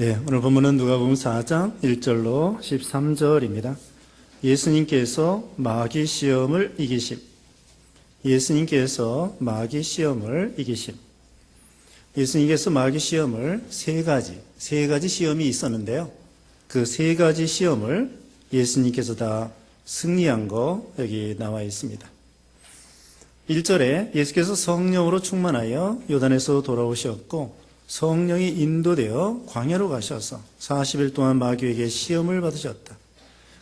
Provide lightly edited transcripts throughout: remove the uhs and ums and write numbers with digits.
네, 오늘 본문은 누가복음 4장 1절로 13절입니다. 예수님께서 마귀 시험을 이기심. 예수님께서 마귀 시험을 이기심. 예수님께서 마귀 시험을 세 가지 시험이 있었는데요. 그 세 가지 시험을 예수님께서 다 승리한 거 여기 나와 있습니다. 1절에 예수께서 성령으로 충만하여 요단에서 돌아오셨고 성령이 인도되어 광야로 가셔서 40일 동안 마귀에게 시험을 받으셨다.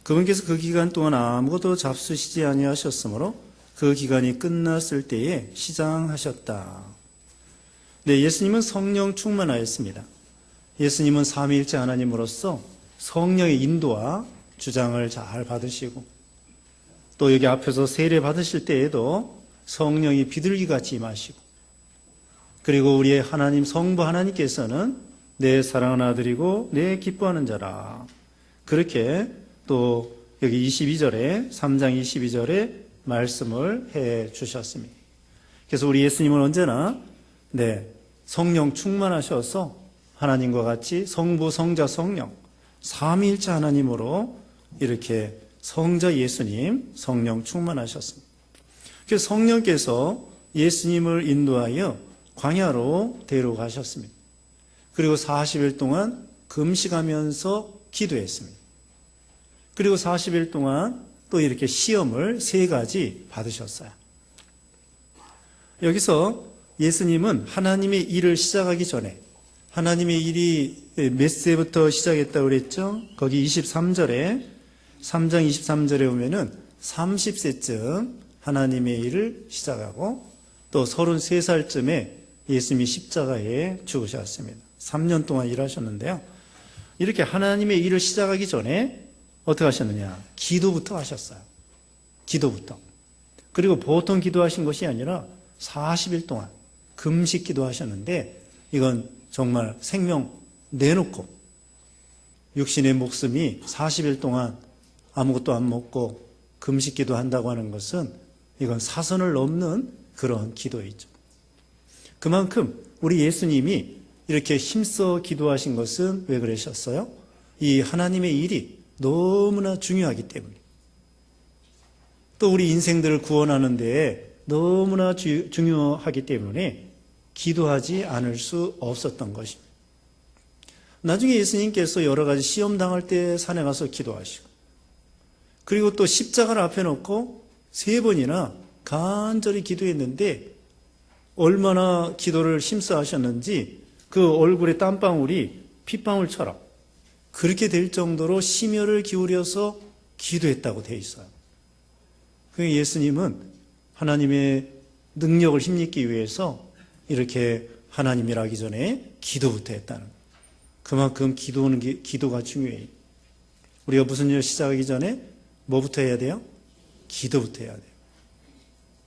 그분께서 그 기간 동안 아무것도 잡수시지 아니하셨으므로 그 기간이 끝났을 때에 시장하셨다. 네, 예수님은 성령 충만하였습니다. 예수님은 삼위일체 하나님으로서 성령의 인도와 주장을 잘 받으시고 또 여기 앞에서 세례 받으실 때에도 성령이 비둘기같이 임하시고 그리고 우리의 하나님 성부 하나님께서는 내 사랑하는 아들이고 내 기뻐하는 자라. 그렇게 또 여기 22절에 3장 22절에 말씀을 해 주셨습니다. 그래서 우리 예수님은 언제나 성령 충만하셔서 하나님과 같이 성부 성자 성령 삼위일체 하나님으로 이렇게 성자 예수님 성령 충만하셨습니다. 그래서 성령께서 예수님을 인도하여 광야로 데려가셨습니다. 그리고 40일 동안 금식하면서 기도했습니다. 그리고 40일 동안 또 이렇게 시험을 세 가지 받으셨어요. 여기서 예수님은 하나님의 일을 시작하기 전에 하나님의 일이 몇 세부터 시작했다고 그랬죠? 거기 23절에 3장 23절에 보면은 30세쯤 하나님의 일을 시작하고 또 33살쯤에 예수님이 십자가에 죽으셨습니다. 3년 동안 일하셨는데요. 이렇게 하나님의 일을 시작하기 전에 어떻게 하셨느냐? 기도부터 하셨어요. 기도부터. 그리고 보통 기도하신 것이 아니라 40일 동안 금식 기도하셨는데 이건 정말 생명 내놓고 육신의 목숨이 40일 동안 아무것도 안 먹고 금식 기도한다고 하는 것은 이건 사선을 넘는 그런 기도이죠. 그만큼 우리 예수님이 이렇게 힘써 기도하신 것은 왜 그러셨어요? 이 하나님의 일이 너무나 중요하기 때문에 또 우리 인생들을 구원하는 데에 너무나 중요하기 때문에 기도하지 않을 수 없었던 것입니다. 나중에 예수님께서 여러 가지 시험 당할 때 산에 가서 기도하시고 그리고 또 십자가를 앞에 놓고 3번이나 간절히 기도했는데 얼마나 기도를 힘써 하셨는지 그 얼굴에 땀방울이 핏방울처럼 그렇게 될 정도로 심혈을 기울여서 기도했다고 되어 있어요. 그러니까 예수님은 하나님의 능력을 힘입기 위해서 이렇게 하나님이라 하기 전에 기도부터 했다는 거예요. 그만큼 기도가 중요해요. 우리가 무슨 일 시작하기 전에 뭐부터 해야 돼요? 기도부터 해야 돼요.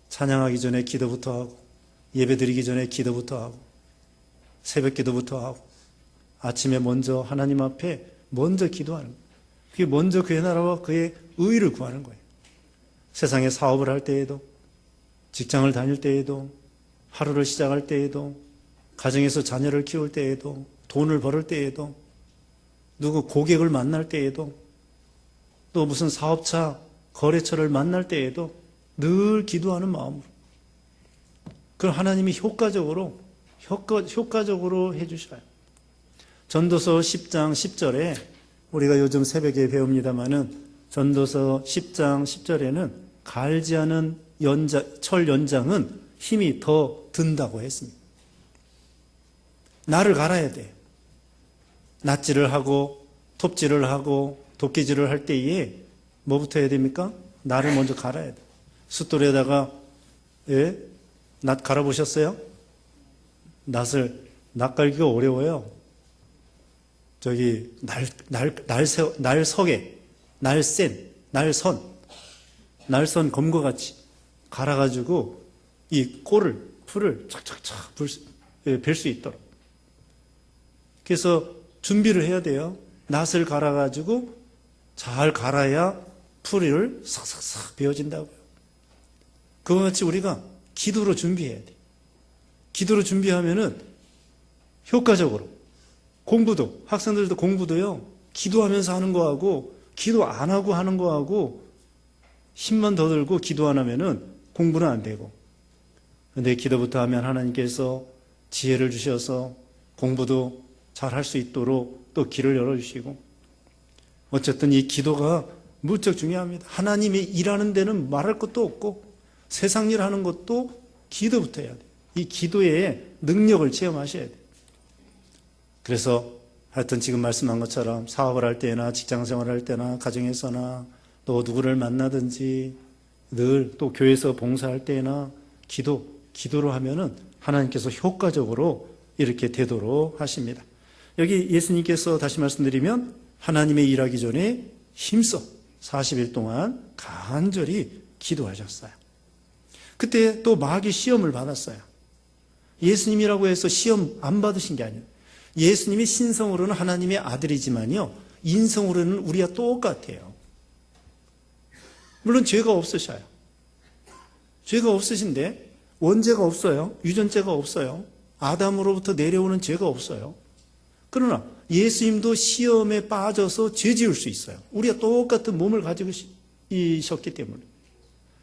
찬양하기 전에 기도부터 하고 예배 드리기 전에 기도부터 하고 새벽 기도부터 하고 아침에 먼저 하나님 앞에 먼저 기도하는 거예요. 그게 먼저 그의 나라와 그의 의를 구하는 거예요. 세상에 사업을 할 때에도 직장을 다닐 때에도 하루를 시작할 때에도 가정에서 자녀를 키울 때에도 돈을 벌을 때에도 누구 고객을 만날 때에도 또 무슨 사업차 거래처를 만날 때에도 늘 기도하는 마음으로 그럼 하나님이 효과적으로 해주셔요. 전도서 10장 10절에 우리가 요즘 새벽에 배웁니다마는 전도서 10장 10절에는 갈지 않은 철 연장은 힘이 더 든다고 했습니다. 나를 갈아야 돼. 낫질을 하고 톱질을 하고 도끼질을 할 때에 뭐부터 해야 됩니까? 나를 먼저 갈아야 돼. 숫돌에다가 낫 갈아보셨어요? 낫 갈기가 어려워요. 저기 날선 검과 같이 갈아가지고 이 풀을 착착착 벨 수 있도록. 그래서 준비를 해야 돼요. 낫을 갈아가지고 잘 갈아야 풀을 싹싹싹 베어진다고요. 그와 같이 우리가 기도로 준비해야 돼. 기도로 준비하면은 효과적으로 공부도, 학생들도 공부도요, 기도하면서 하는 거하고, 기도 안 하고 하는 거하고, 힘만 더 들고 기도 안 하면은 공부는 안 되고. 근데 기도부터 하면 하나님께서 지혜를 주셔서 공부도 잘 할 수 있도록 또 길을 열어주시고. 어쨌든 이 기도가 무척 중요합니다. 하나님이 일하는 데는 말할 것도 없고, 세상 일 하는 것도 기도부터 해야 돼요. 이 기도의 능력을 체험하셔야 돼요. 그래서 하여튼 지금 말씀한 것처럼 사업을 할 때나 직장생활을 할 때나 가정에서나 또 누구를 만나든지 늘 또 교회에서 봉사할 때나 기도로 하면은 하나님께서 효과적으로 이렇게 되도록 하십니다. 여기 예수님께서 다시 말씀드리면 하나님의 일하기 전에 힘써 40일 동안 간절히 기도하셨어요. 그때 또 마귀 시험을 받았어요. 예수님이라고 해서 시험 안 받으신 게 아니에요. 예수님이 신성으로는 하나님의 아들이지만요, 인성으로는 우리와 똑같아요. 물론 죄가 없으셔요. 죄가 없으신데 원죄가 없어요. 유전죄가 없어요. 아담으로부터 내려오는 죄가 없어요. 그러나 예수님도 시험에 빠져서 죄 지을 수 있어요. 우리가 똑같은 몸을 가지고 있었기 때문에.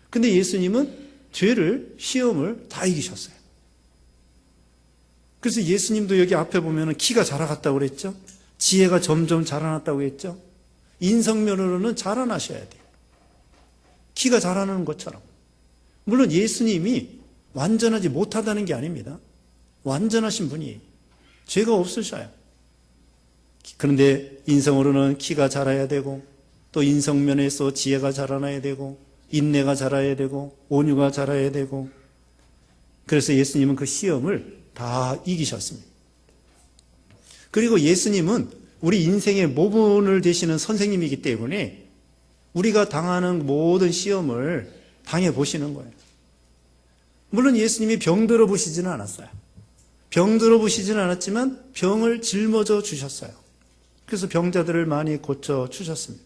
근데 예수님은 죄를, 시험을 다 이기셨어요. 그래서 예수님도 여기 앞에 보면은 키가 자라갔다고 그랬죠? 지혜가 점점 자라났다고 했죠? 인성면으로는 자라나셔야 돼요. 키가 자라는 것처럼. 물론 예수님이 완전하지 못하다는 게 아닙니다. 완전하신 분이에요. 죄가 없으셔요. 그런데 인성으로는 키가 자라야 되고, 또 인성면에서 지혜가 자라나야 되고, 인내가 자라야 되고, 온유가 자라야 되고, 그래서 예수님은 그 시험을 다 이기셨습니다. 그리고 예수님은 우리 인생의 모본을 되시는 선생님이기 때문에 우리가 당하는 모든 시험을 당해보시는 거예요. 물론 예수님이 병들어 보시지는 않았어요. 병들어 보시지는 않았지만 병을 짊어져 주셨어요. 그래서 병자들을 많이 고쳐 주셨습니다.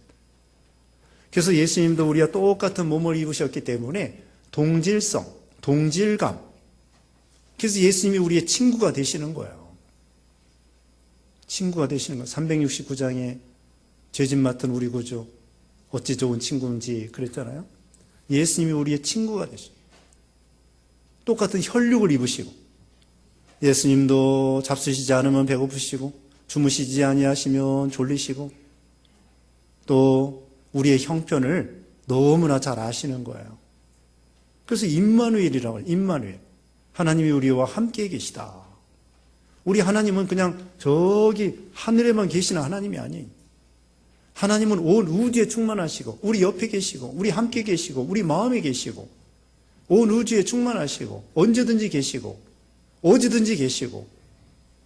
그래서 예수님도 우리와 똑같은 몸을 입으셨기 때문에 동질성, 동질감, 그래서 예수님이 우리의 친구가 되시는 거예요. 친구가 되시는 거예요. 369장에 죄짐 맡은 우리 구주 어찌 좋은 친구인지 그랬잖아요. 예수님이 우리의 친구가 되시고 똑같은 혈육을 입으시고, 예수님도 잡수시지 않으면 배고프시고 주무시지 아니하시면 졸리시고, 또 우리의 형편을 너무나 잘 아시는 거예요. 그래서 임마누엘이라고 해요. 임마누엘. 하나님이 우리와 함께 계시다. 우리 하나님은 그냥 저기 하늘에만 계시는 하나님이 아니에요. 하나님은 온 우주에 충만하시고, 우리 옆에 계시고, 우리 함께 계시고, 우리 마음에 계시고, 온 우주에 충만하시고, 언제든지 계시고, 어디든지 계시고,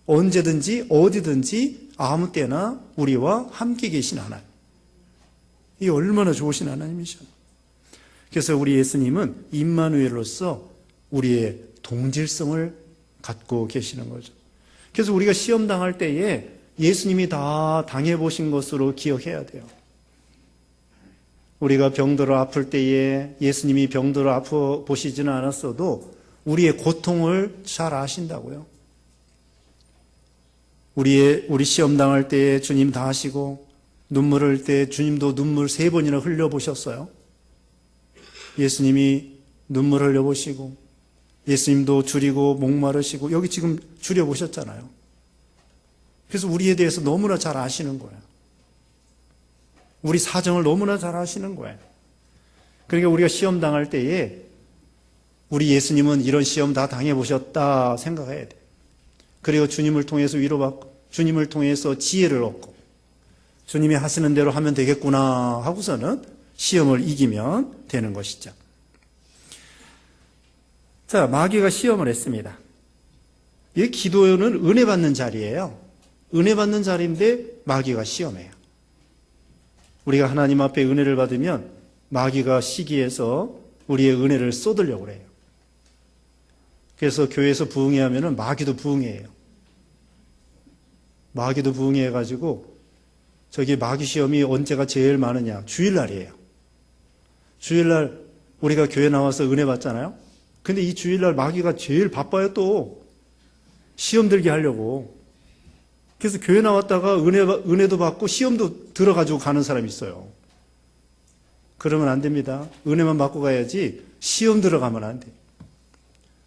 언제든지 어디든지 아무 때나 우리와 함께 계신 하나님. 이 얼마나 좋으신 하나님이셔요. 그래서 우리 예수님은 임마누엘로서 우리의 동질성을 갖고 계시는 거죠. 그래서 우리가 시험 당할 때에 예수님이 다 당해보신 것으로 기억해야 돼요. 우리가 병들어 아플 때에 예수님이 병들어 아파 보시지는 않았어도 우리의 고통을 잘 아신다고요. 우리 시험 당할 때에 주님 다 하시고, 눈물 흘릴 때 주님도 눈물 3번이나 흘려보셨어요. 예수님이 눈물 흘려보시고, 예수님도 줄이고 목마르시고, 여기 지금 줄여보셨잖아요. 그래서 우리에 대해서 너무나 잘 아시는 거예요. 우리 사정을 너무나 잘 아시는 거예요. 그러니까 우리가 시험 당할 때에 우리 예수님은 이런 시험 다 당해보셨다 생각해야 돼요. 그리고 주님을 통해서 위로받고, 주님을 통해서 지혜를 얻고, 주님이 하시는 대로 하면 되겠구나 하고서는 시험을 이기면 되는 것이죠. 자, 마귀가 시험을 했습니다. 이 기도는 은혜 받는 자리예요. 은혜 받는 자리인데 마귀가 시험해요. 우리가 하나님 앞에 은혜를 받으면 마귀가 시기해서 우리의 은혜를 쏟으려고 그래요. 그래서 교회에서 부흥회 하면은 마귀도 부흥회예요. 마귀도 부흥회 해가지고, 저기 마귀 시험이 언제가 제일 많으냐? 주일날이에요. 주일날 우리가 교회 나와서 은혜 받잖아요. 근데 이 주일날 마귀가 제일 바빠요. 또 시험 들게 하려고. 그래서 교회 나왔다가 은혜도 받고 시험도 들어가지고 가는 사람이 있어요. 그러면 안 됩니다. 은혜만 받고 가야지 시험 들어가면 안 돼요.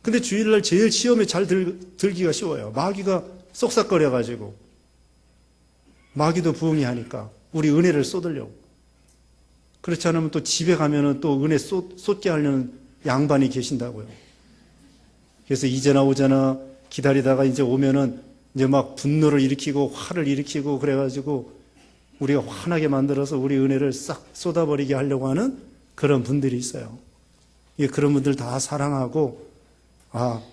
근데 주일날 제일 시험에 잘 들기가 쉬워요. 마귀가 쏙싹거려가지고. 마귀도 부흥이 하니까 우리 은혜를 쏟으려고. 그렇지 않으면 또 집에 가면은 또 은혜 쏟게 하려는 양반이 계신다고요. 그래서 이제나 오잖아 기다리다가 이제 오면은 이제 막 분노를 일으키고 화를 일으키고 그래가지고 우리가 화나게 만들어서 우리 은혜를 싹 쏟아버리게 하려고 하는 그런 분들이 있어요. 그런 분들 다 사랑하고,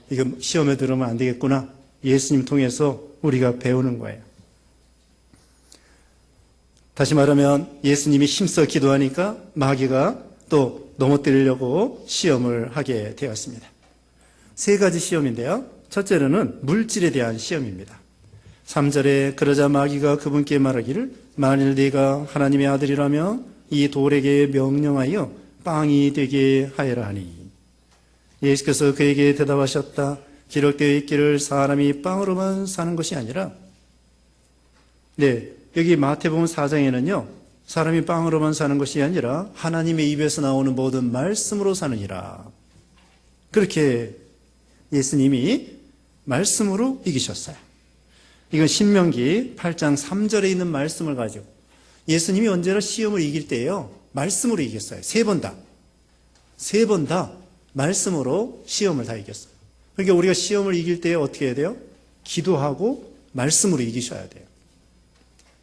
이거 시험에 들으면 안 되겠구나. 예수님 통해서 우리가 배우는 거예요. 다시 말하면 예수님이 힘써 기도하니까 마귀가 또 넘어뜨리려고 시험을 하게 되었습니다. 세 가지 시험인데요. 첫째로는 물질에 대한 시험입니다. 3절에 그러자 마귀가 그분께 말하기를 만일 네가 하나님의 아들이라면 이 돌에게 명령하여 빵이 되게 하여라 하니 예수께서 그에게 대답하셨다. 기록되어 있기를 사람이 빵으로만 사는 것이 아니라 여기 마태복음 4장에는요. 사람이 빵으로만 사는 것이 아니라 하나님의 입에서 나오는 모든 말씀으로 사느니라. 그렇게 예수님이 말씀으로 이기셨어요. 이건 신명기 8장 3절에 있는 말씀을 가지고 예수님이 언제나 시험을 이길 때예요. 말씀으로 이겼어요. 세 번 다 말씀으로 시험을 다 이겼어요. 그러니까 우리가 시험을 이길 때 어떻게 해야 돼요? 기도하고 말씀으로 이기셔야 돼요.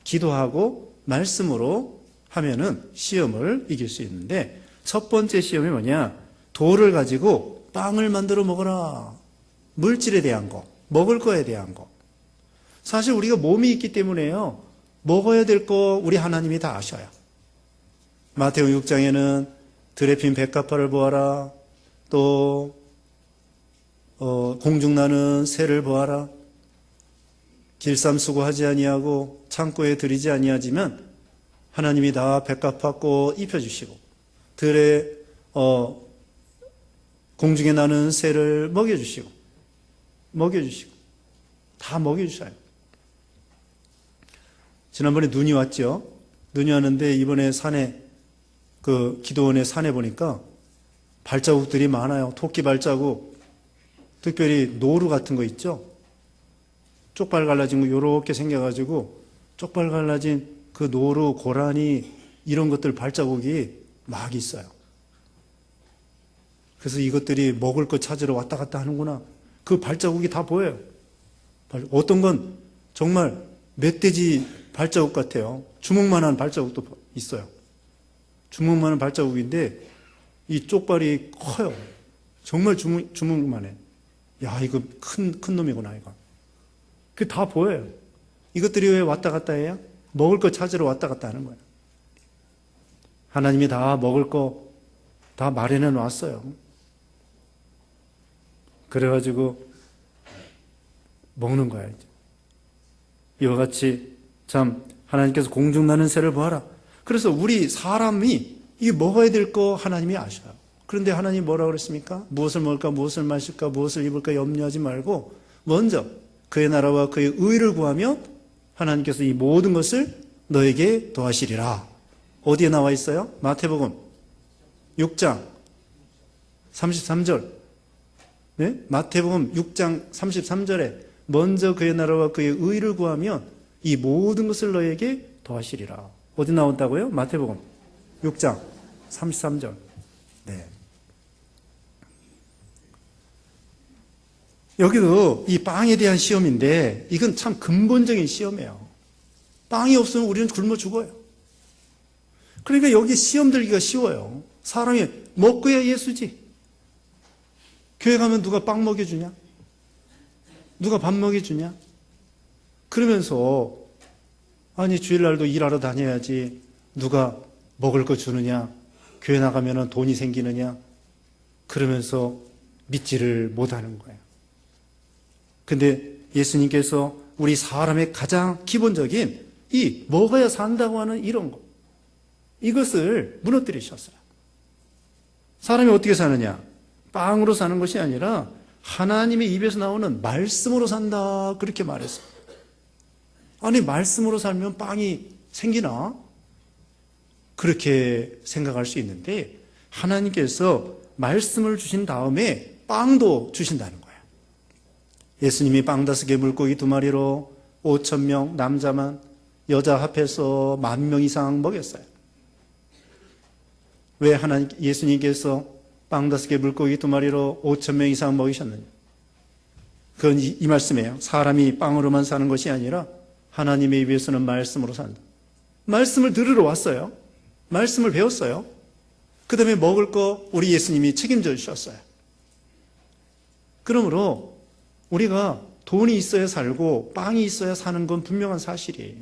기도하고 말씀으로 하면은 시험을 이길 수 있는데 첫 번째 시험이 뭐냐? 돌을 가지고 빵을 만들어 먹어라. 물질에 대한 거, 먹을 거에 대한 거. 사실 우리가 몸이 있기 때문에요. 먹어야 될 거 우리 하나님이 다 아셔요. 마태복음 6장에는 들에 핀 백합화를 보아라. 또 공중나는 새를 보아라. 길쌈 수고하지 아니하고 창고에 들이지 아니하지만 하나님이 다 백합화 꽃 입혀주시고 들에 공중에 나는 새를 먹여주시고 다 먹여주셔요. 지난번에 눈이 왔죠. 눈이 왔는데 이번에 산에 기도원의 산에 보니까 발자국들이 많아요. 토끼 발자국, 특별히 노루 같은 거 있죠. 쪽발 갈라진 거 요렇게 생겨가지고 쪽발 갈라진 그 노루, 고라니 이런 것들 발자국이 막 있어요. 그래서 이것들이 먹을 거 찾으러 왔다 갔다 하는구나. 그 발자국이 다 보여요. 어떤 건 정말 멧돼지 발자국 같아요. 주먹만한 발자국도 있어요. 주먹만한 발자국인데 이 쪽발이 커요. 정말 주먹만해. 야, 이거 큰 놈이구나, 이거. 그게 다 보여요. 이것들이 왜 왔다 갔다 해요? 먹을 거 찾으러 왔다 갔다 하는 거예요. 하나님이 다 먹을 거 다 마련해 놨어요. 그래가지고 먹는 거야, 이제. 이와 같이 참 하나님께서 공중나는 새를 보아라. 그래서 우리 사람이 이게 먹어야 될 거 하나님이 아셔요. 그런데 하나님이 뭐라고 그랬습니까? 무엇을 먹을까, 무엇을 마실까, 무엇을 입을까 염려하지 말고 먼저 그의 나라와 그의 의를 구하면 하나님께서 이 모든 것을 너에게 더하시리라. 어디에 나와 있어요? 마태복음 6장 33절. 네? 마태복음 6장 33절에 먼저 그의 나라와 그의 의를 구하면 이 모든 것을 너에게 더하시리라. 어디 나온다고요? 마태복음 6장 33절. 네. 여기도 이 빵에 대한 시험인데 이건 참 근본적인 시험이에요. 빵이 없으면 우리는 굶어 죽어요. 그러니까 여기 시험 들기가 쉬워요. 사람이 먹고야 예수지. 교회 가면 누가 빵 먹여주냐? 누가 밥 먹여주냐? 그러면서 아니 주일날도 일하러 다녀야지 누가 먹을 거 주느냐? 교회 나가면 돈이 생기느냐? 그러면서 믿지를 못하는 거예요. 근데 예수님께서 우리 사람의 가장 기본적인 이 먹어야 산다고 하는 이런 거, 이것을 무너뜨리셨어요. 사람이 어떻게 사느냐? 빵으로 사는 것이 아니라 하나님의 입에서 나오는 말씀으로 산다, 그렇게 말했어요. 아니, 말씀으로 살면 빵이 생기나? 그렇게 생각할 수 있는데 하나님께서 말씀을 주신 다음에 빵도 주신다는 거예요. 예수님이 빵 5개 물고기 2마리로 5,000명 남자만 여자 합해서 10,000명 이상 먹였어요. 왜 예수님께서 빵 5개 물고기 2마리로 5,000명 이상 먹이셨느냐? 그건 이 말씀이에요. 사람이 빵으로만 사는 것이 아니라 하나님의 입에서는 말씀으로 산다. 말씀을 들으러 왔어요. 말씀을 배웠어요. 그 다음에 먹을 거 우리 예수님이 책임져 주셨어요. 그러므로 우리가 돈이 있어야 살고 빵이 있어야 사는 건 분명한 사실이에요.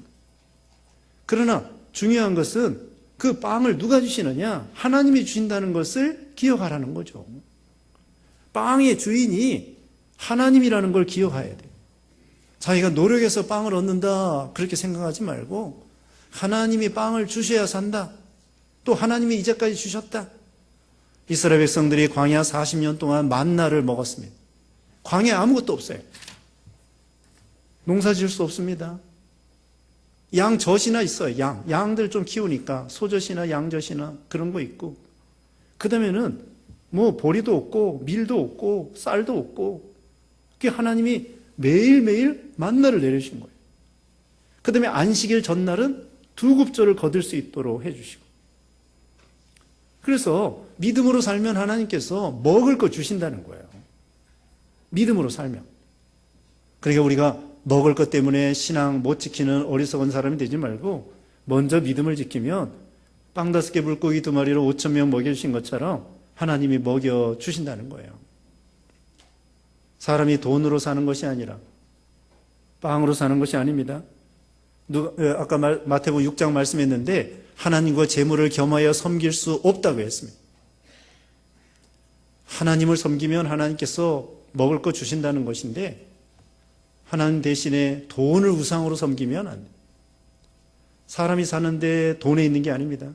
그러나 중요한 것은 그 빵을 누가 주시느냐? 하나님이 주신다는 것을 기억하라는 거죠. 빵의 주인이 하나님이라는 걸 기억해야 돼요. 자기가 노력해서 빵을 얻는다 그렇게 생각하지 말고 하나님이 빵을 주셔야 산다. 또 하나님이 이제까지 주셨다. 이스라엘 백성들이 광야 40년 동안 만나를 먹었습니다. 광야에 아무것도 없어요. 농사 지을 수 없습니다. 양젖이나 있어요. 양들 좀 키우니까 소젖이나 양젖이나 그런 거 있고, 그 다음에는 뭐 보리도 없고 밀도 없고 쌀도 없고, 그게 하나님이 매일매일 만나를 내려주신 거예요. 그 다음에 안식일 전날은 두급절을 거둘 수 있도록 해주시고, 그래서 믿음으로 살면 하나님께서 먹을 거 주신다는 거예요. 믿음으로 살면. 그러니까 우리가 먹을 것 때문에 신앙 못 지키는 어리석은 사람이 되지 말고 먼저 믿음을 지키면 빵 5개 물고기 2마리로 5,000명 먹여주신 것처럼 하나님이 먹여주신다는 거예요. 사람이 돈으로 사는 것이 아니라 빵으로 사는 것이 아닙니다. 아까 마태복음 6장 말씀했는데 하나님과 재물을 겸하여 섬길 수 없다고 했습니다. 하나님을 섬기면 하나님께서 먹을 거 주신다는 것인데 하나님 대신에 돈을 우상으로 섬기면 안 돼요. 사람이 사는데 돈에 있는 게 아닙니다.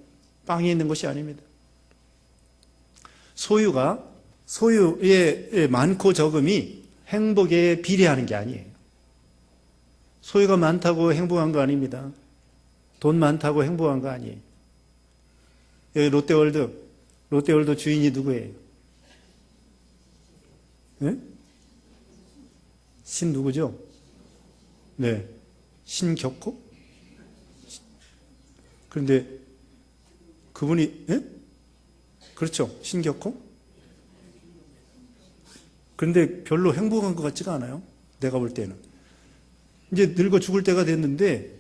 빵에 있는 것이 아닙니다. 소유의 많고 적음이 행복에 비례하는 게 아니에요. 소유가 많다고 행복한 거 아닙니다. 돈 많다고 행복한 거 아니에요. 여기 롯데월드 주인이 누구예요? 네? 신 누구죠? 네. 신격호? 그런데 그분이, 예? 그렇죠. 신격호? 그런데 별로 행복한 것 같지가 않아요. 내가 볼 때는. 이제 늙어 죽을 때가 됐는데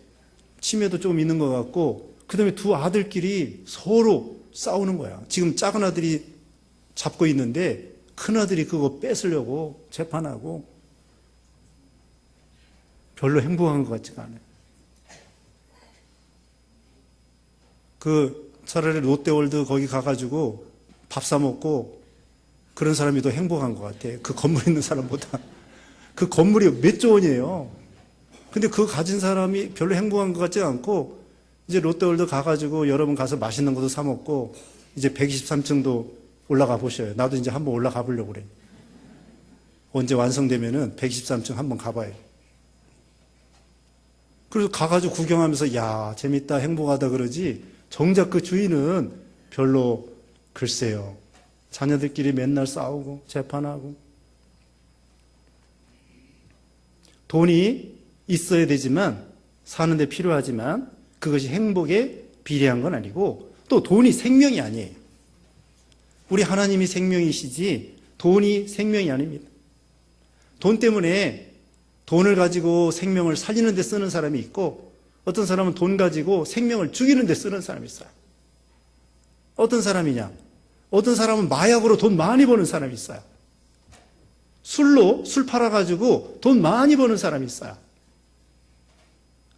치매도 좀 있는 것 같고, 그 다음에 두 아들끼리 서로 싸우는 거야. 지금 작은 아들이 잡고 있는데 큰 아들이 그거 뺏으려고 재판하고, 별로 행복한 것 같지가 않아요. 차라리 롯데월드 거기 가가지고 밥 사 먹고 그런 사람이 더 행복한 것 같아. 그 건물 있는 사람보다. 그 건물이 몇 조 원이에요. 근데 그거 가진 사람이 별로 행복한 것 같지 않고, 이제 롯데월드 가가지고 여러분 가서 맛있는 것도 사 먹고, 이제 123층도 올라가 보셔요. 나도 이제 한번 올라가 보려고 그래. 언제 완성되면은 123층 한번 가봐요. 그래서 가가지고 구경하면서 야, 재밌다, 행복하다 그러지, 정작 그 주인은 별로, 글쎄요, 자녀들끼리 맨날 싸우고 재판하고. 돈이 있어야 되지만, 사는데 필요하지만 그것이 행복에 비례한 건 아니고, 또 돈이 생명이 아니에요. 우리 하나님이 생명이시지 돈이 생명이 아닙니다. 돈 때문에 돈을 가지고 생명을 살리는 데 쓰는 사람이 있고, 어떤 사람은 돈 가지고 생명을 죽이는 데 쓰는 사람이 있어요. 어떤 사람이냐? 어떤 사람은 마약으로 돈 많이 버는 사람이 있어요. 술 팔아가지고 돈 많이 버는 사람이 있어요.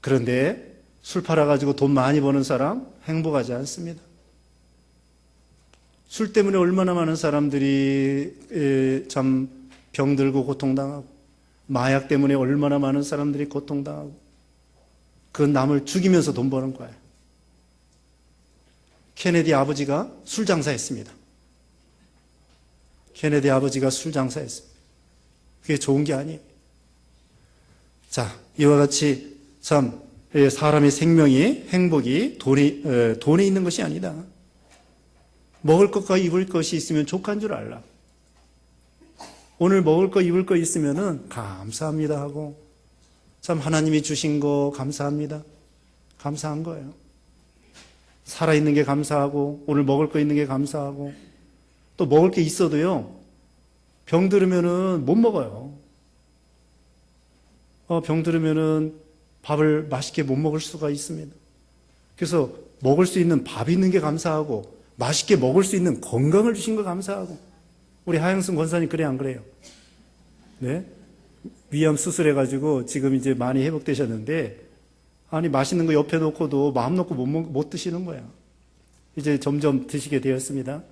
그런데 술 팔아가지고 돈 많이 버는 사람 행복하지 않습니다. 술 때문에 얼마나 많은 사람들이 참 병들고 고통당하고, 마약 때문에 얼마나 많은 사람들이 고통당하고, 그건 남을 죽이면서 돈 버는 거예요. 케네디 아버지가 술 장사했습니다. 케네디 아버지가 술 장사했습니다. 그게 좋은 게 아니에요. 자, 이와 같이 참 사람의 생명이 행복이 돈에 있는 것이 아니다. 먹을 것과 입을 것이 있으면 족한 줄 알라. 오늘 먹을 거 입을 거 있으면은 감사합니다 하고 참 하나님이 주신 거 감사합니다. 감사한 거예요. 살아있는 게 감사하고 오늘 먹을 거 있는 게 감사하고 또 먹을 게 있어도요. 병 들으면은 못 먹어요. 병 들으면은 밥을 맛있게 못 먹을 수가 있습니다. 그래서 먹을 수 있는 밥 있는 게 감사하고 맛있게 먹을 수 있는 건강을 주신 거 감사하고 우리 하영승 권사님 그래 안 그래요? 네? 위암 수술해가지고 지금 이제 많이 회복되셨는데 아니 맛있는 거 옆에 놓고도 마음 놓고 못 드시는 거야. 이제 점점 드시게 되었습니다.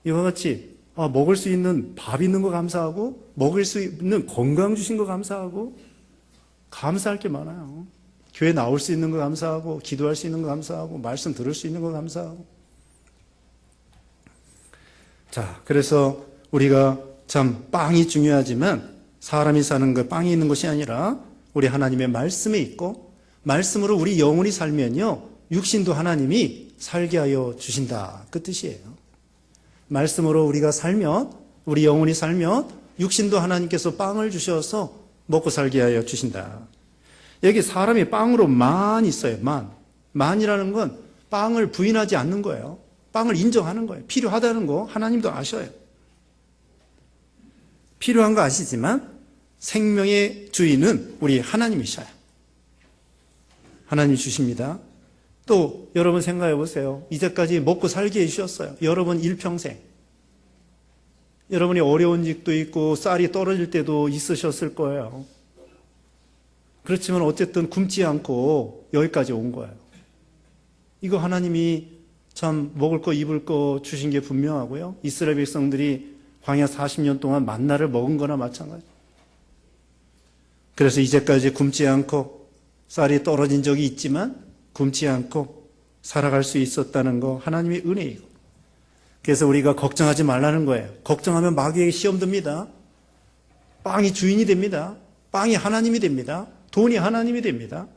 이와 같이 먹을 수 있는 밥 있는 거 감사하고 먹을 수 있는 건강 주신 거 감사하고 감사할 게 많아요. 교회 나올 수 있는 거 감사하고 기도할 수 있는 거 감사하고 말씀 들을 수 있는 거 감사하고 자, 그래서 우리가 참 빵이 중요하지만 사람이 사는 거 빵이 있는 것이 아니라 우리 하나님의 말씀에 있고 말씀으로 우리 영혼이 살면요 육신도 하나님이 살게 하여 주신다 그 뜻이에요. 말씀으로 우리가 살면 우리 영혼이 살면 육신도 하나님께서 빵을 주셔서 먹고 살게 하여 주신다. 여기 사람이 빵으로 만 있어요. 만이라는 건 빵을 부인하지 않는 거예요. 빵을 인정하는 거예요. 필요하다는 거 하나님도 아셔요. 필요한 거 아시지만 생명의 주인은 우리 하나님이셔요. 하나님이 주십니다. 또 여러분 생각해 보세요. 이제까지 먹고 살게 해주셨어요. 여러분 일평생. 여러분이 어려운 직도 있고 쌀이 떨어질 때도 있으셨을 거예요. 그렇지만 어쨌든 굶지 않고 여기까지 온 거예요. 이거 하나님이 참 먹을 거 입을 거 주신 게 분명하고요. 이스라엘 백성들이 광야 40년 동안 만나를 먹은 거나 마찬가지. 그래서 이제까지 굶지 않고 쌀이 떨어진 적이 있지만 굶지 않고 살아갈 수 있었다는 거 하나님의 은혜이고. 그래서 우리가 걱정하지 말라는 거예요. 걱정하면 마귀에게 시험 듭니다. 빵이 주인이 됩니다. 빵이 하나님이 됩니다. 돈이 하나님이 됩니다.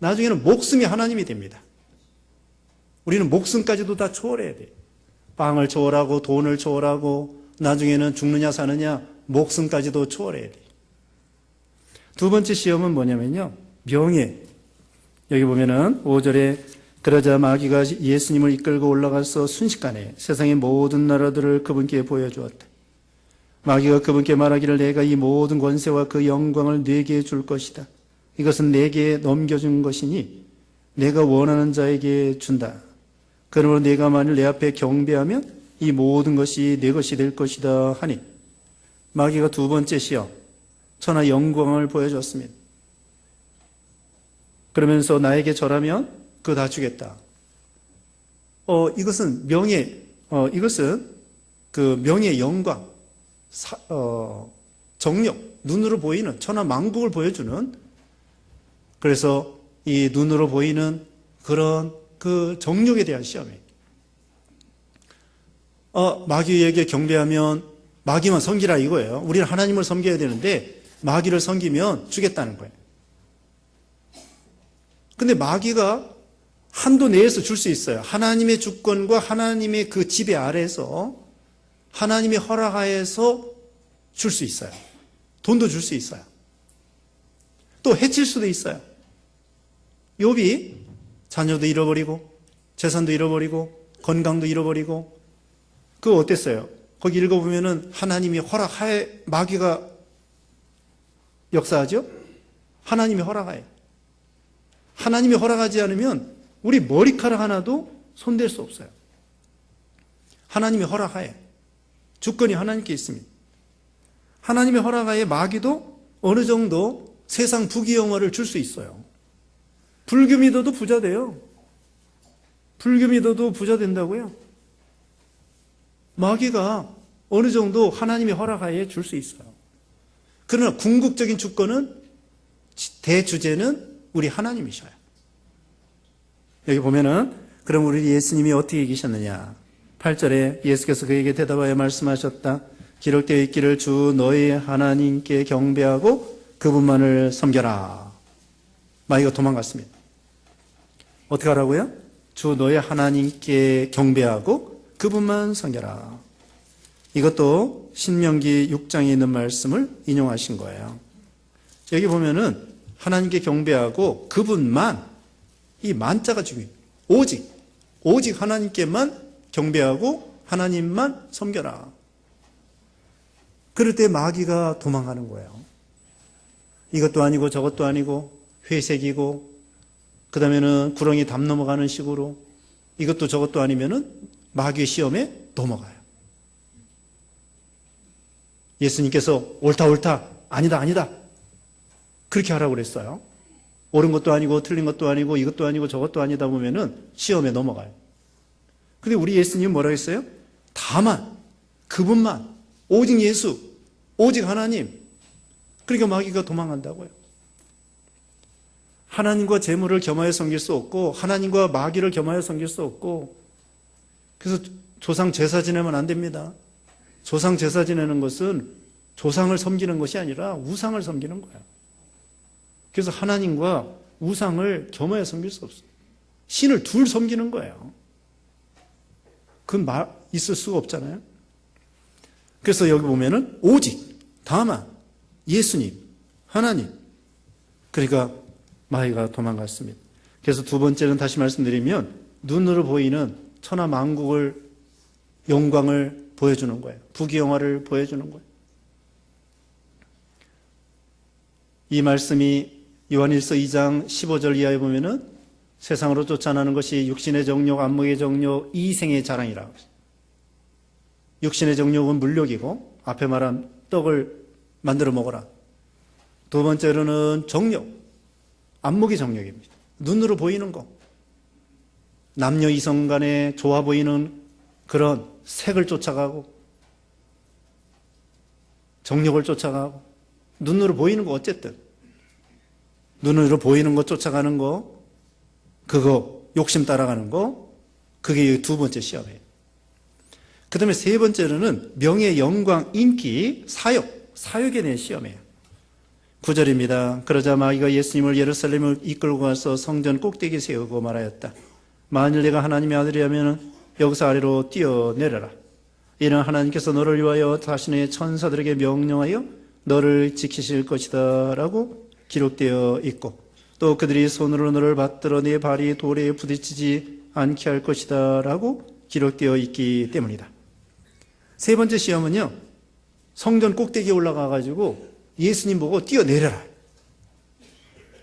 나중에는 목숨이 하나님이 됩니다. 우리는 목숨까지도 다 초월해야 돼요. 빵을 초월하고 돈을 초월하고 나중에는 죽느냐 사느냐 목숨까지도 초월해야 돼요. 두 번째 시험은 뭐냐면요. 명예. 여기 보면은 5절에 그러자 마귀가 예수님을 이끌고 올라가서 순식간에 세상의 모든 나라들을 그분께 보여주었다. 마귀가 그분께 말하기를 내가 이 모든 권세와 그 영광을 네게 줄 것이다. 이것은 내게 넘겨준 것이니 내가 원하는 자에게 준다. 그러므로 내가 만일 내 앞에 경배하면 이 모든 것이 내 것이 될 것이다 하니 마귀가 두 번째 시험 천하 영광을 보여줬습니다. 그러면서 나에게 절하면 그거 다 주겠다. 이것은 이것은 그 명예, 영광, 정력, 눈으로 보이는 천하 만국을 보여주는 그래서 이 눈으로 보이는 그런 그 정력에 대한 시험이에요. 마귀에게 경배하면 마귀만 섬기라 이거예요. 우리는 하나님을 섬겨야 되는데 마귀를 섬기면 주겠다는 거예요. 근데 마귀가 한도 내에서 줄 수 있어요. 하나님의 주권과 하나님의 그 지배 아래에서 하나님의 허락하에서 줄 수 있어요. 돈도 줄 수 있어요. 또 해칠 수도 있어요. 욥이 자녀도 잃어버리고 재산도 잃어버리고 건강도 잃어버리고 그거 어땠어요? 거기 읽어보면은 하나님이 허락하에 마귀가 역사하죠? 하나님이 허락하에. 하나님이 허락하지 않으면 우리 머리카락 하나도 손댈 수 없어요. 하나님의 허락하에. 주권이 하나님께 있습니다. 하나님의 허락하에 마귀도 어느 정도 세상 부귀영화를 줄 수 있어요. 불교 믿어도 부자 돼요. 불교 믿어도 부자 된다고요. 마귀가 어느 정도 하나님의 허락하에 줄 수 있어요. 그러나 궁극적인 주권은 대주제는 우리 하나님이셔요. 여기 보면은 그럼 우리 예수님이 어떻게 계셨느냐 8절에 예수께서 그에게 대답하여 말씀하셨다. 기록되어 있기를 주 너희 하나님께 경배하고 그분만을 섬겨라. 마귀가 도망갔습니다. 어떻게 하라고요? 주 너의 하나님께 경배하고 그분만 섬겨라. 이것도 신명기 6장에 있는 말씀을 인용하신 거예요. 여기 보면은 하나님께 경배하고 그분만, 이 만자가 중요해요. 오직 하나님께만 경배하고 하나님만 섬겨라. 그럴 때 마귀가 도망가는 거예요. 이것도 아니고 저것도 아니고 회색이고 그 다음에는 구렁이 담 넘어가는 식으로 이것도 저것도 아니면은 마귀의 시험에 넘어가요. 예수님께서 옳다 아니다 그렇게 하라고 그랬어요. 옳은 것도 아니고 틀린 것도 아니고 이것도 아니고 저것도 아니다 보면은 시험에 넘어가요. 근데 우리 예수님은 뭐라고 했어요? 다만 그분만, 오직 예수, 오직 하나님. 그러니까 마귀가 도망간다고요. 하나님과 재물을 겸하여 섬길 수 없고 하나님과 마귀를 겸하여 섬길 수 없고, 그래서 조상 제사 지내면 안 됩니다. 조상 제사 지내는 것은 조상을 섬기는 것이 아니라 우상을 섬기는 거예요. 그래서 하나님과 우상을 겸하여 섬길 수 없어요. 신을 둘 섬기는 거예요. 그건 있을 수가 없잖아요. 그래서 여기 보면은 오직, 다만, 예수님, 하나님. 그러니까 마귀가 도망갔습니다. 그래서 두 번째는 다시 말씀드리면 눈으로 보이는 천하 만국을, 영광을 보여주는 거예요. 부귀영화를 보여주는 거예요. 이 말씀이 요한일서 2장 15절 이하에 보면은 세상으로 쫓아나는 것이 육신의 정욕, 안목의 정욕, 이생의 자랑이라. 육신의 정욕은 물욕이고 앞에 말한 떡을 만들어 먹어라. 두 번째로는 정욕, 안목의 정욕입니다. 눈으로 보이는 거. 남녀 이성 간에 좋아 보이는 그런 색을 쫓아가고 정욕을 쫓아가고 눈으로 보이는 거, 어쨌든 눈으로 보이는 거 쫓아가는 거, 그거 욕심 따라가는 거, 그게 두 번째 시험이에요. 그 다음에 세 번째로는 명예, 영광, 인기, 사역에 대한 시험이에요. 9절입니다. 그러자 마귀가 예수님을 예루살렘을 이끌고 가서 성전 꼭대기에 세우고 말하였다. 만일 내가 하나님의 아들이라면 여기서 아래로 뛰어내려라. 이는 하나님께서 너를 위하여 자신의 천사들에게 명령하여 너를 지키실 것이다 라고 기록되어 있고, 또 그들이 손으로 너를 받들어 내 발이 돌에 부딪히지 않게 할 것이다 라고 기록되어 있기 때문이다. 세 번째 시험은요, 성전 꼭대기에 올라가가지고 예수님 보고 뛰어내려라.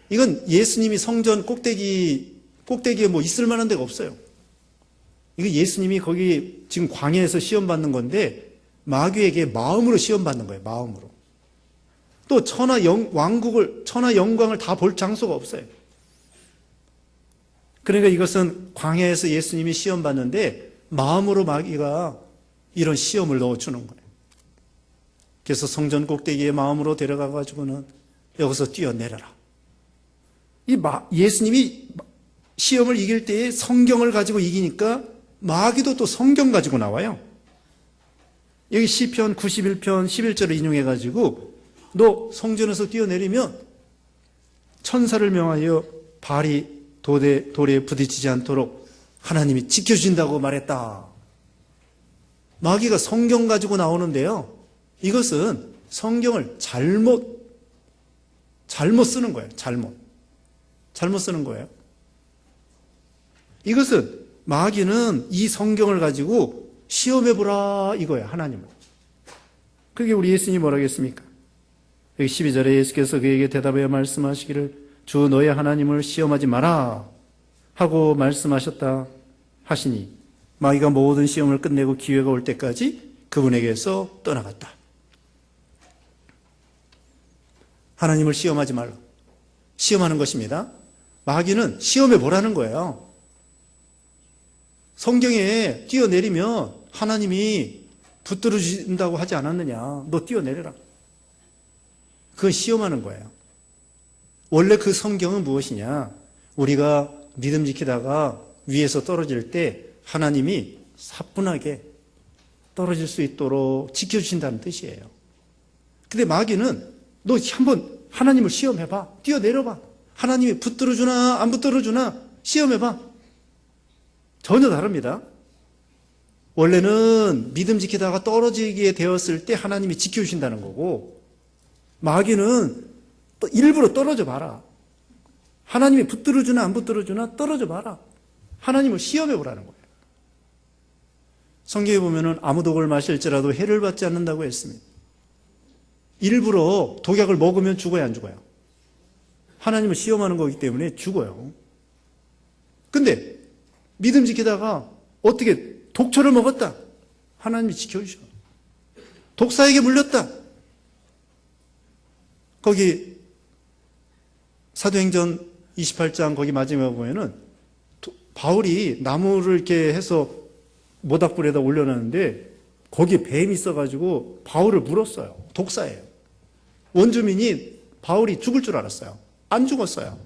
이건 예수님이 성전 꼭대기에 뭐 있을 만한 데가 없어요. 이거 예수님이 거기 지금 광야에서 시험받는 건데 마귀에게 마음으로 시험받는 거예요. 마음으로. 또 천하 영광을 다 볼 장소가 없어요. 그러니까 이것은 광야에서 예수님이 시험받는데 마음으로 마귀가 이런 시험을 넣어주는 거예요. 그래서 성전 꼭대기에 마음으로 데려가가지고는 여기서 뛰어내려라. 예수님이 시험을 이길 때에 성경을 가지고 이기니까 마귀도 또 성경 가지고 나와요. 여기 시편 91편 11절을 인용해가지고 너 성전에서 뛰어내리면 천사를 명하여 발이 돌에 부딪히지 않도록 하나님이 지켜주신다고 말했다. 마귀가 성경 가지고 나오는데요, 이것은 성경을 잘못 쓰는 거예요. 잘못 쓰는 거예요. 이것은 마귀는 이 성경을 가지고 시험해보라 이거예요. 하나님을. 그게 우리 예수님이 뭐라고 했습니까? 여기 12절에 예수께서 그에게 대답하여 말씀하시기를 주 너의 하나님을 시험하지 마라 하고 말씀하셨다 하시니 마귀가 모든 시험을 끝내고 기회가 올 때까지 그분에게서 떠나갔다. 하나님을 시험하지 말라. 시험하는 것입니다. 마귀는 시험해 보라는 거예요. 성경에 뛰어내리면 하나님이 붙들어 주신다고 하지 않았느냐. 너 뛰어내려라. 그건 시험하는 거예요. 원래 그 성경은 무엇이냐? 우리가 믿음 지키다가 위에서 떨어질 때 하나님이 사뿐하게 떨어질 수 있도록 지켜주신다는 뜻이에요. 근데 마귀는 너 한번 하나님을 시험해봐. 뛰어내려봐. 하나님이 붙들어주나 안 붙들어주나 시험해봐. 전혀 다릅니다. 원래는 믿음 지키다가 떨어지게 되었을 때 하나님이 지켜주신다는 거고, 마귀는 또 일부러 떨어져 봐라. 하나님이 붙들어주나 안 붙들어주나 떨어져 봐라. 하나님을 시험해 보라는 거예요. 성경에 보면은 아무 독을 마실지라도 해를 받지 않는다고 했습니다. 일부러 독약을 먹으면 죽어야 안 죽어요? 하나님을 시험하는 거기 때문에 죽어요. 근데 믿음 지키다가 어떻게 독초를 먹었다. 하나님이 지켜주셔. 독사에게 물렸다. 거기 사도행전 28장 거기 마지막에 보면은 바울이 나무를 이렇게 해서 모닥불에다 올려놨는데 거기에 뱀이 있어가지고 바울을 물었어요. 독사예요. 원주민이 바울이 죽을 줄 알았어요. 안 죽었어요.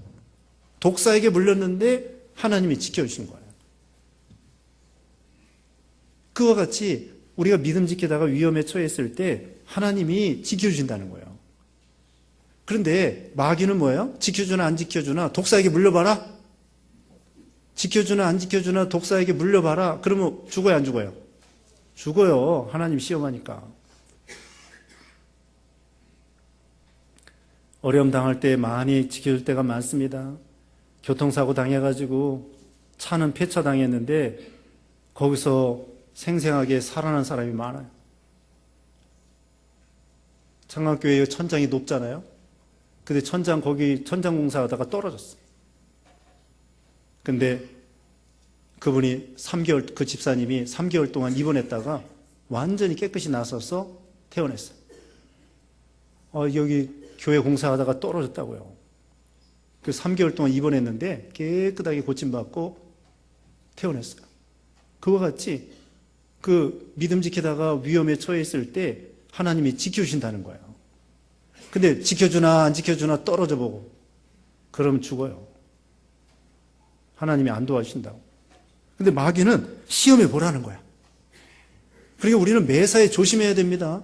독사에게 물렸는데 하나님이 지켜주신 거예요. 그와 같이 우리가 믿음 지키다가 위험에 처했을 때 하나님이 지켜주신다는 거예요. 그런데 마귀는 뭐예요? 지켜주나 안 지켜주나 독사에게 물려봐라. 지켜주나 안 지켜주나 독사에게 물려봐라. 그러면 죽어요 안 죽어요? 죽어요. 하나님 시험하니까. 어려움 당할 때 많이 지켜줄 때가 많습니다. 교통사고 당해가지고 차는 폐차당했는데 거기서 생생하게 살아난 사람이 많아요. 창간교회 천장이 높잖아요. 근데 거기 천장 공사하다가 떨어졌어요. 근데 그분이 3개월, 그 집사님이 3개월 동안 입원했다가 완전히 깨끗이 나서서 퇴원했어요. 여기 교회 공사하다가 떨어졌다고요. 그 3개월 동안 입원했는데 깨끗하게 고침받고 퇴원했어요. 그와 같이 그 믿음 지키다가 위험에 처했을 때 하나님이 지켜주신다는 거예요. 근데 지켜주나 안 지켜주나 떨어져 보고 그러면 죽어요. 하나님이 안 도와주신다고. 근데 마귀는 시험해 보라는 거야. 그러니까 우리는 매사에 조심해야 됩니다.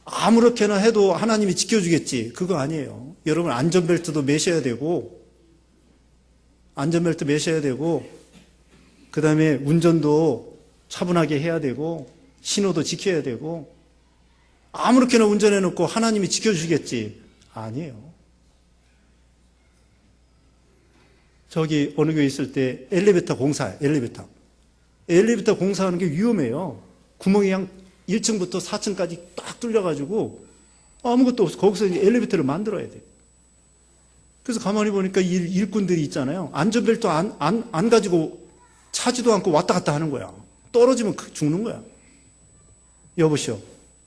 아무렇게나 해도 하나님이 지켜주겠지. 그거 아니에요. 여러분 안전벨트도 매셔야 되고, 그 다음에 운전도 차분하게 해야 되고, 신호도 지켜야 되고, 아무렇게나 운전해놓고 하나님이 지켜주시겠지. 아니에요. 저기 어느 교회 있을 때 엘리베이터 공사하는 게 위험해요. 구멍이 그냥 1층부터 4층까지 딱 뚫려가지고 아무것도 없어. 거기서 엘리베이터를 만들어야 돼. 그래서 가만히 보니까 일꾼들이 있잖아요. 안전벨트 안 가지고 차지도 않고 왔다 갔다 하는 거야. 떨어지면 죽는 거야. 여보시오.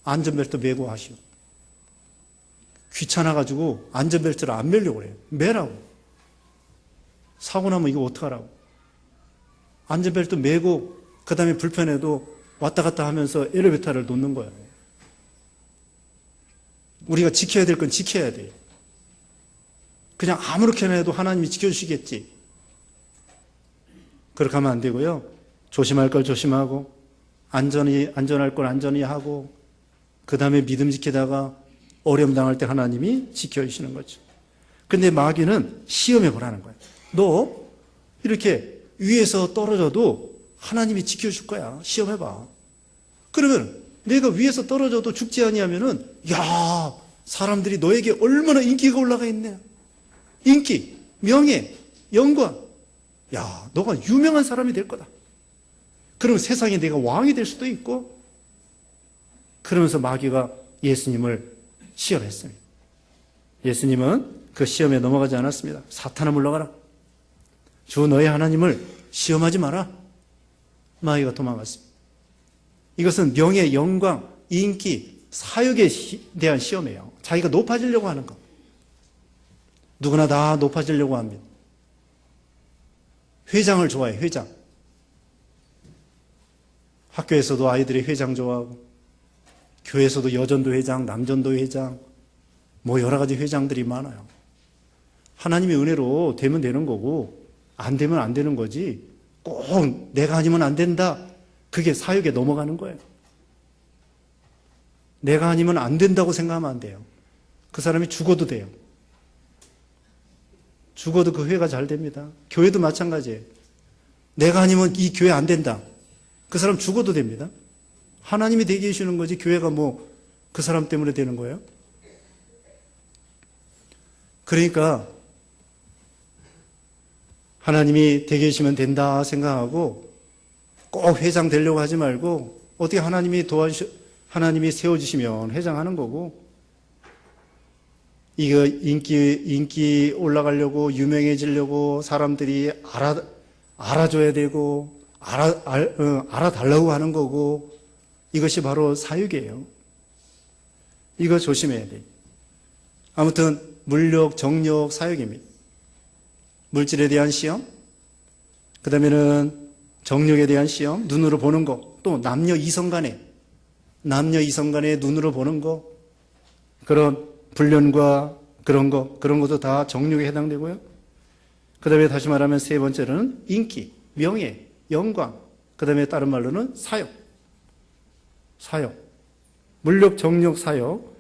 안전벨트 매고 하시오. 귀찮아가지고 안전벨트를 안 매려고 그래요. 매라고. 사고 나면 이거 어떡하라고. 안전벨트 매고 그 다음에 불편해도 왔다 갔다 하면서 엘리베이터를 놓는 거예요. 우리가 지켜야 될 건 지켜야 돼요. 그냥 아무렇게나 해도 하나님이 지켜주시겠지. 그렇게 하면 안 되고요. 조심할 걸 조심하고, 안전할 걸 안전히 하고, 그 다음에 믿음 지키다가 어려움 당할 때 하나님이 지켜주시는 거죠. 근데 마귀는 시험해 보라는 거예요. 너 이렇게 위에서 떨어져도 하나님이 지켜줄 거야. 시험해봐. 그러면 내가 위에서 떨어져도 죽지 아니하면은 야, 사람들이 너에게 얼마나 인기가 올라가 있네. 인기, 명예, 영광. 야, 너가 유명한 사람이 될 거다. 그러면 세상에 내가 왕이 될 수도 있고. 그러면서 마귀가 예수님을 시험했습니다. 예수님은 그 시험에 넘어가지 않았습니다. 사탄아 물러가라. 주 너의 하나님을 시험하지 마라. 마귀가 도망갔습니다. 이것은 명예, 영광, 인기, 사역에 대한 시험이에요. 자기가 높아지려고 하는 거. 누구나 다 높아지려고 합니다. 회장을 좋아해, 회장. 학교에서도 아이들이 회장 좋아하고, 교회에서도 여전도 회장, 남전도 회장, 뭐 여러 가지 회장들이 많아요. 하나님의 은혜로 되면 되는 거고, 안 되면 안 되는 거지, 꼭 내가 아니면 안 된다. 그게 사역에 넘어가는 거예요. 내가 아니면 안 된다고 생각하면 안 돼요. 그 사람이 죽어도 돼요. 죽어도 그 회가 잘 됩니다. 교회도 마찬가지예요. 내가 아니면 이 교회 안 된다. 그 사람 죽어도 됩니다. 하나님이 되게 해주는 거지 교회가 뭐 그 사람 때문에 되는 거예요? 그러니까 하나님이 되게 해주시면 된다 생각하고 꼭 회장 되려고 하지 말고 어떻게 하나님이 세워주시면 회장하는 거고, 이거 인기 올라가려고 유명해지려고 사람들이 알아줘야 되고 알아달라고 하는 거고, 이것이 바로 사육이에요. 이거 조심해야 돼요. 아무튼 물욕, 정욕, 사육입니다. 물질에 대한 시험, 그 다음에는 정욕에 대한 시험, 눈으로 보는 거, 또 남녀 이성 간에 눈으로 보는 거, 그런 불륜과 그런 것도 다 정욕에 해당되고요. 그 다음에 다시 말하면 세 번째로는 인기, 명예, 영광, 그 다음에 다른 말로는 사욕. 물욕, 정욕, 사욕.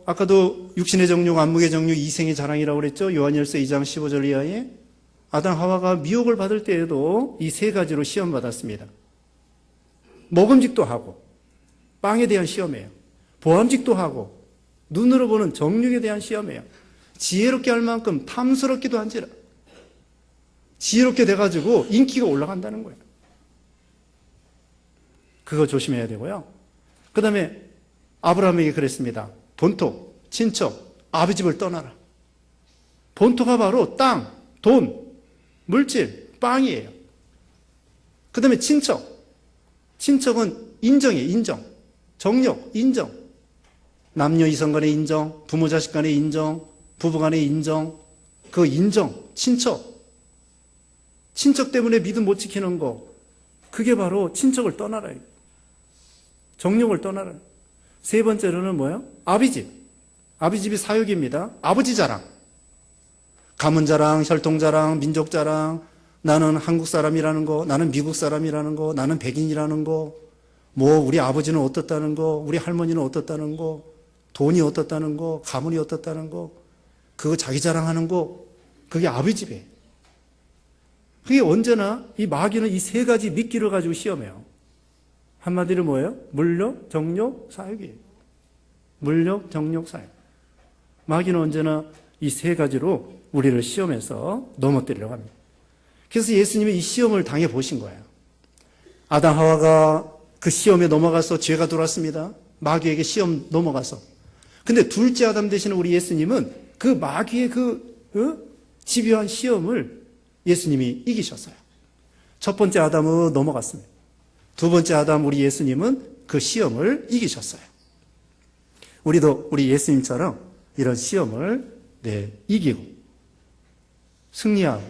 아까도 육신의 정욕, 안목의 정욕, 이생의 자랑이라고 그랬죠. 요한일서 2장 15절 이하에 아담 하와가 미혹을 받을 때에도 이 세 가지로 시험 받았습니다. 먹음직도 하고 빵에 대한 시험이에요. 보암직도 하고 눈으로 보는 정욕에 대한 시험이에요. 지혜롭게 할 만큼 탐스럽기도 한지라. 지혜롭게 돼가지고 인기가 올라간다는 거예요. 그거 조심해야 되고요. 그 다음에 아브라함에게 그랬습니다. 본토, 친척, 아비 집을 떠나라. 본토가 바로 땅, 돈, 물질, 빵이에요. 그 다음에 친척은 인정이에요. 인정. 정력, 인정. 남녀 이성 간의 인정, 부모 자식 간의 인정, 부부 간의 인정, 그 인정, 친척 때문에 믿음 못 지키는 거, 그게 바로 친척을 떠나라. 정욕을 떠나라. 세 번째로는 뭐예요? 아비집. 아비집이 사육입니다. 아버지 자랑. 가문 자랑, 혈통 자랑, 민족 자랑, 나는 한국 사람이라는 거, 나는 미국 사람이라는 거, 나는 백인이라는 거, 뭐 우리 아버지는 어떻다는 거, 우리 할머니는 어떻다는 거, 돈이 어떻다는 거, 가문이 어떻다는 거, 그거 자기 자랑하는 거, 그게 아비집이에요. 그게 언제나 이 마귀는 이 세 가지 미끼를 가지고 시험해요. 한마디로 뭐예요? 물욕, 정욕, 사육이에요. 물욕, 정욕, 사육. 마귀는 언제나 이 세 가지로 우리를 시험해서 넘어뜨리려고 합니다. 그래서 예수님이 이 시험을 당해 보신 거예요. 아담 하와가 그 시험에 넘어가서 죄가 들어왔습니다. 마귀에게 시험 넘어가서. 근데 둘째 아담 되시는 우리 예수님은 그 마귀의 집요한 시험을 예수님이 이기셨어요. 첫 번째 아담은 넘어갔습니다. 두 번째 아담 우리 예수님은 그 시험을 이기셨어요. 우리도 우리 예수님처럼 이런 시험을 이기고 승리하고,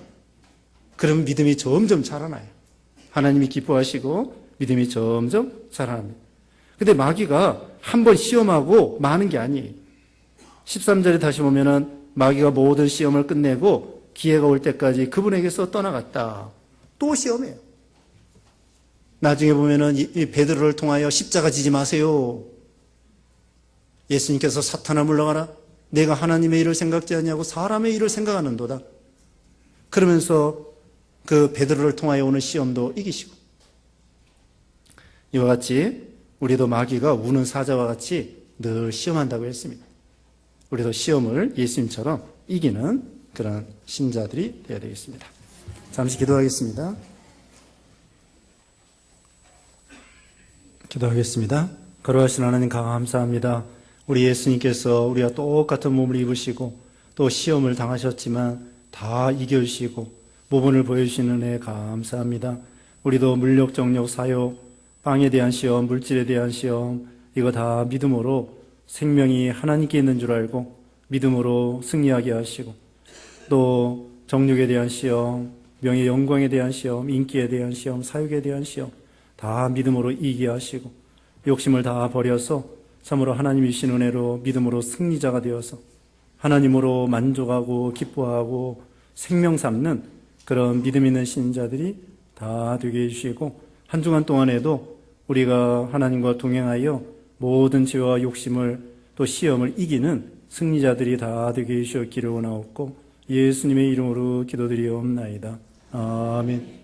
그러면 믿음이 점점 자라나요. 하나님이 기뻐하시고 믿음이 점점 자라납니다. 근데 마귀가 한 번 시험하고 마는 게 아니에요. 13절에 다시 보면은 마귀가 모든 시험을 끝내고 기회가 올 때까지 그분에게서 떠나갔다. 또 시험해요. 나중에 보면은 이 베드로를 통하여 십자가 지지 마세요. 예수님께서 사탄아 물러가라. 내가 하나님의 일을 생각지 않냐고 사람의 일을 생각하는도다. 그러면서 그 베드로를 통하여 오는 시험도 이기시고, 이와 같이 우리도 마귀가 우는 사자와 같이 늘 시험한다고 했습니다. 우리도 시험을 예수님처럼 이기는 그런 신자들이 되어야 되겠습니다. 잠시 기도하겠습니다. 기도하겠습니다. 거룩하신 하나님 감사합니다. 우리 예수님께서 우리와 똑같은 몸을 입으시고 또 시험을 당하셨지만 다 이겨주시고 모범을 보여주시는 은혜 감사합니다. 우리도 물욕, 정욕, 사욕, 빵에 대한 시험, 물질에 대한 시험, 이거 다 믿음으로 생명이 하나님께 있는 줄 알고 믿음으로 승리하게 하시고, 또 정욕에 대한 시험, 명예 영광에 대한 시험, 인기에 대한 시험, 사육에 대한 시험 다 믿음으로 이기게 하시고, 욕심을 다 버려서 참으로 하나님이 주신 은혜로 믿음으로 승리자가 되어서 하나님으로 만족하고 기뻐하고 생명 삼는 그런 믿음 있는 신자들이 다 되게 해주시고, 한 주간 동안에도 우리가 하나님과 동행하여 모든 죄와 욕심을 또 시험을 이기는 승리자들이 다 되게 해주시기를 원하옵고, 예수님의 이름으로 기도드리옵나이다. 아멘.